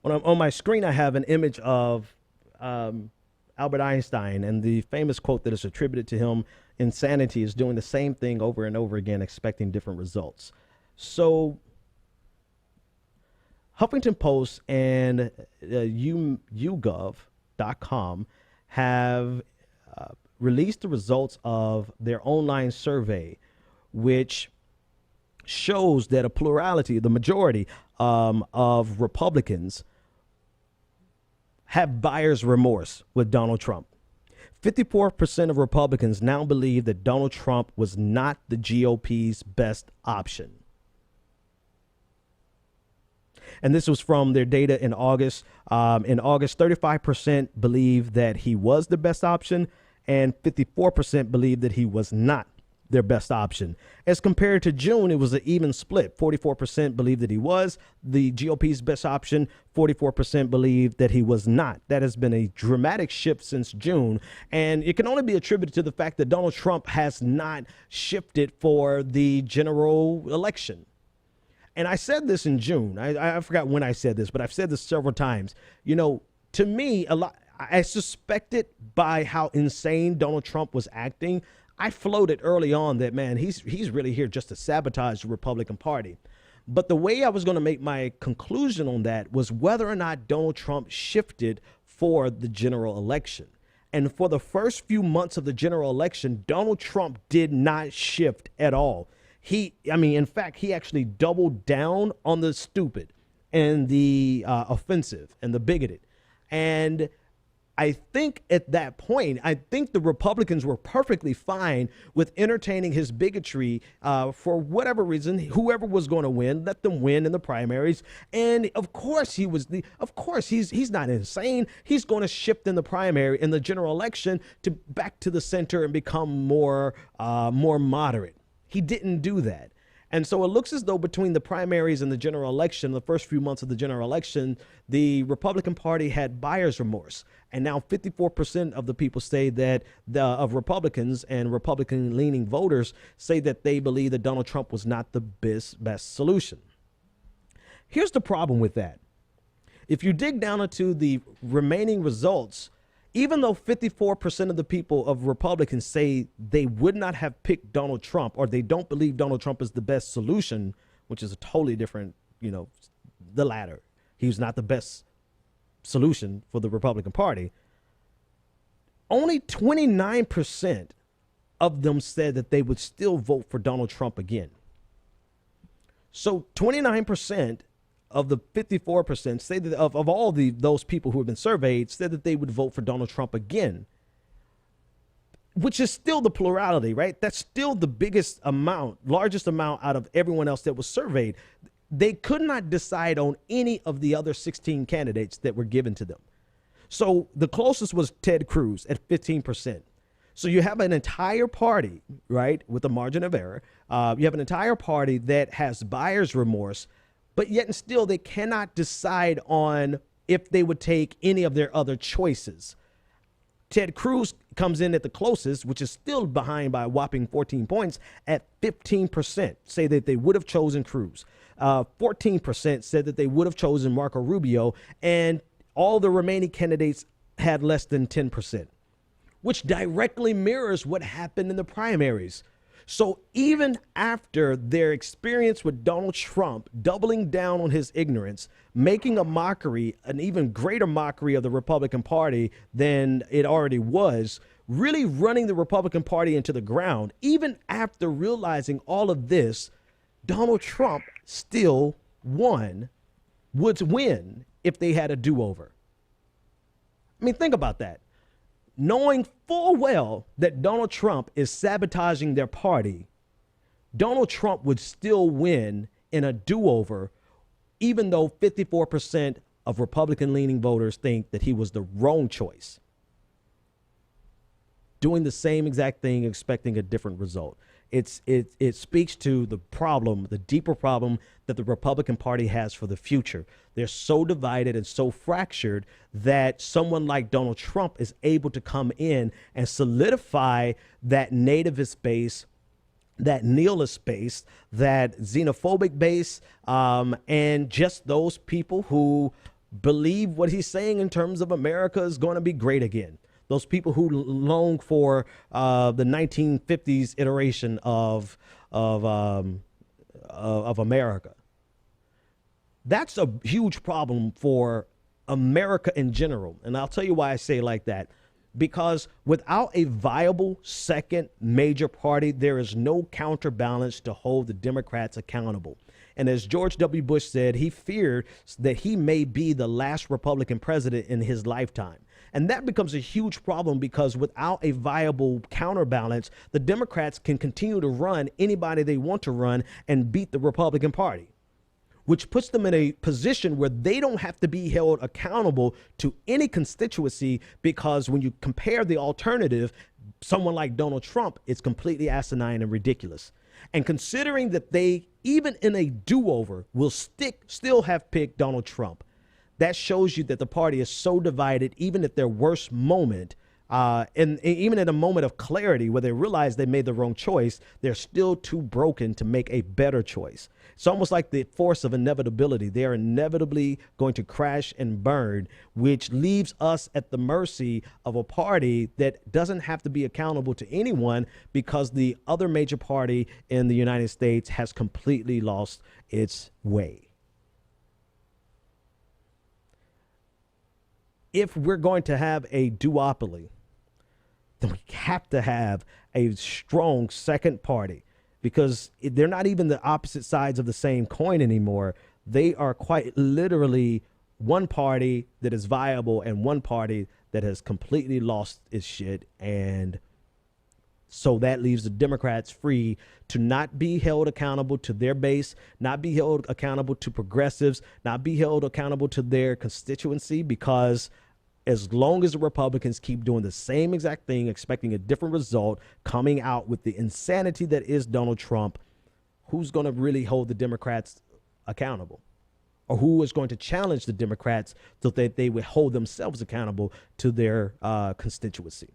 On my screen, I have an image of Albert Einstein, and the famous quote that is attributed to him in Sanity is doing the same thing over and over again, expecting different results. So Huffington Post and YouGov.com have released the results of their online survey, which shows that a plurality, the majority of Republicans have buyer's remorse with Donald Trump. 54% of Republicans now believe that Donald Trump was not the GOP's best option. And this was from their data in August. In August, 35% believe that he was the best option, and 54% believe that he was not their best option. As compared to June, it was an even split. 44% believed that he was the GOP's best option. 44% believed that he was not. That has been a dramatic shift since June, and it can only be attributed to the fact that Donald Trump has not shifted for the general election. And I said this in June. I forgot when I said this, but I've said this several times. You know, to me, I suspected by how insane Donald Trump was acting. I floated early on that, man, he's really here just to sabotage the Republican Party. But the way I was going to make my conclusion on that was whether or not Donald Trump shifted for the general election. And for the first few months of the general election, Donald Trump did not shift at all. In fact, he actually doubled down on the stupid and the offensive and the bigoted. And I think at that point, I think the Republicans were perfectly fine with entertaining his bigotry for whatever reason. Whoever was going to win, let them win in the primaries. And of course, he's not insane. He's going to shift in the primary, in the general election, to back to the center and become more moderate. He didn't do that. And so it looks as though between the primaries and the general election, the first few months of the general election, the Republican Party had buyer's remorse. And now 54% of the people say that of Republicans and Republican-leaning voters say that they believe that Donald Trump was not the best solution. Here's the problem with that. If you dig down into the remaining results, even though 54% of the people of Republicans say they would not have picked Donald Trump, or they don't believe Donald Trump is the best solution, which is a totally different, the latter. He was not the best solution for the Republican Party. Only 29% of them said that they would still vote for Donald Trump again. So 29% of the 54% say that of all those people who have been surveyed said that they would vote for Donald Trump again, which is still the plurality, right? That's still the largest amount out of everyone else that was surveyed. They could not decide on any of the other 16 candidates that were given to them. So the closest was Ted Cruz at 15%. So you have an entire party, right, with a margin of error. You have an entire party that has buyer's remorse, but yet and still they cannot decide on if they would take any of their other choices. Ted Cruz comes in at the closest, which is still behind by a whopping 14 points, at 15%, say that they would have chosen Cruz. 14% said that they would have chosen Marco Rubio, and all the remaining candidates had less than 10%, which directly mirrors what happened in the primaries. So even after their experience with Donald Trump doubling down on his ignorance, making a mockery, an even greater mockery of the Republican Party than it already was, really running the Republican Party into the ground, even after realizing all of this, Donald Trump still would win if they had a do-over. I mean, think about that. Knowing full well that Donald Trump is sabotaging their party, Donald Trump would still win in a do-over, even though 54% of Republican-leaning voters think that he was the wrong choice. Doing the same exact thing, expecting a different result. It speaks to the problem, the deeper problem that the Republican Party has for the future. They're so divided and so fractured that someone like Donald Trump is able to come in and solidify that nativist base, that nihilist base, that xenophobic base, and just those people who believe what he's saying in terms of America is going to be great again. Those people who long for the 1950s iteration of America. That's a huge problem for America in general. And I'll tell you why I say it like that. Because without a viable second major party, there is no counterbalance to hold the Democrats accountable. And as George W. Bush said, he feared that he may be the last Republican president in his lifetime. And that becomes a huge problem because without a viable counterbalance, the Democrats can continue to run anybody they want to run and beat the Republican Party, which puts them in a position where they don't have to be held accountable to any constituency, because when you compare the alternative, someone like Donald Trump, it's completely asinine and ridiculous. And considering that they, even in a do-over, will still have picked Donald Trump, that shows you that the party is so divided, even at their worst moment, and even in a moment of clarity where they realize they made the wrong choice, they're still too broken to make a better choice. It's almost like the force of inevitability. They are inevitably going to crash and burn, which leaves us at the mercy of a party that doesn't have to be accountable to anyone because the other major party in the United States has completely lost its way. If we're going to have a duopoly, then we have to have a strong second party, because they're not even the opposite sides of the same coin anymore. They are quite literally one party that is viable and one party that has completely lost its shit. And so that leaves the Democrats free to not be held accountable to their base, not be held accountable to progressives, not be held accountable to their constituency, because as long as the Republicans keep doing the same exact thing, expecting a different result, coming out with the insanity that is Donald Trump, who's going to really hold the Democrats accountable? Or who is going to challenge the Democrats so that they would hold themselves accountable to their constituency?